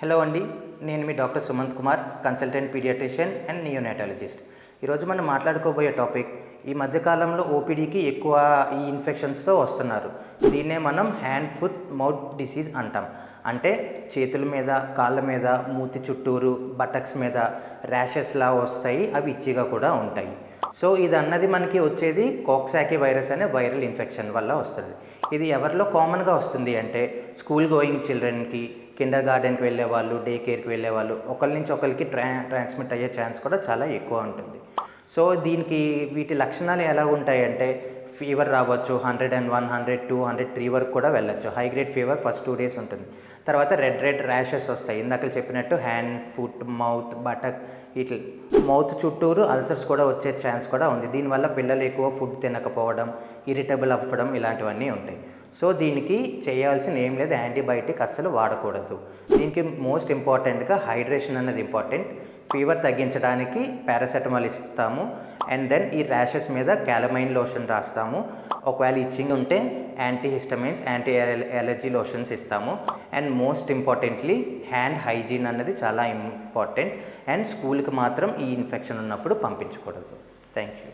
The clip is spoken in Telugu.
హలో అండి, నేను మీ doctor Sumanth Kumar, consultant pediatrician and neonatologist. ఈరోజు మనం మాట్లాడుకోబోయే టాపిక్, ఈ మధ్యకాలంలో ఓపీడీకి ఎక్కువ ఈ ఇన్ఫెక్షన్స్తో వస్తున్నారు. దీన్నే మనం హ్యాండ్ ఫుట్ మౌత్ డిసీజ్ అంటాం. అంటే చేతుల మీద, కాళ్ళ మీద, మూతి చుట్టూరు, బటక్స్ మీద ర్యాషెస్లా వస్తాయి. అవి ఇచ్చిగా కూడా ఉంటాయి. సో ఇది అన్నది మనకి వచ్చేది కాక్సాకీ వైరస్ అనే వైరల్ ఇన్ఫెక్షన్ వల్ల వస్తుంది. ఇది ఎవరిలో కామన్గా వస్తుంది అంటే స్కూల్ గోయింగ్ చిల్డ్రన్కి, కిండర్ గార్డెన్కి వెళ్ళే వాళ్ళు, డే కేర్కి వెళ్ళే వాళ్ళు, ఒకరి నుంచి ఒకరికి ట్రాన్స్మిట్ అయ్యే ఛాన్స్ కూడా చాలా ఎక్కువ ఉంటుంది. సో దీనికి వీటి లక్షణాలు ఎలా ఉంటాయంటే ఫీవర్ రావచ్చు, 101, 102, 103 వరకు కూడా వెళ్ళొచ్చు. High grade fever first 2 days ఉంటుంది. తర్వాత రెడ్ ర్యాషెస్ వస్తాయి. ఇందాక చెప్పినట్టు హ్యాండ్, ఫుట్, మౌత్, బటక్, ఇట్లా మౌత్ చుట్టూరు అల్సర్స్ కూడా వచ్చే ఛాన్స్ కూడా ఉంది. దీనివల్ల పిల్లలు ఎక్కువ ఫుడ్ తినకపోవడం, ఇరిటబుల్ అవ్వడం ఇలాంటివన్నీ ఉంటాయి. సో దీనికి చేయాల్సిన ఏం లేదు, యాంటీబయాటిక్ అస్సలు వాడకూడదు. దీనికి మోస్ట్ ఇంపార్టెంట్గా హైడ్రేషన్ అన్నది ఇంపార్టెంట్. ఫీవర్ తగ్గించడానికి పారాసెటమాల్ ఇస్తాము. అండ్ దెన్ ఈ ర్యాషెస్ మీద క్యాలమైన్ లోషన్ రాస్తాము. ఒకవేళ ఇచ్చింగ్ ఉంటే యాంటీహిస్టమైన్స్, యాంటీ ఎలర్జీ లోషన్స్ ఇస్తాము. And most importantly hand hygiene అన్నది చాలా ఇంపార్టెంట్. అండ్ స్కూల్కి మాత్రం ఈ ఇన్ఫెక్షన్ ఉన్నప్పుడు పంపించకూడదు. Thank you.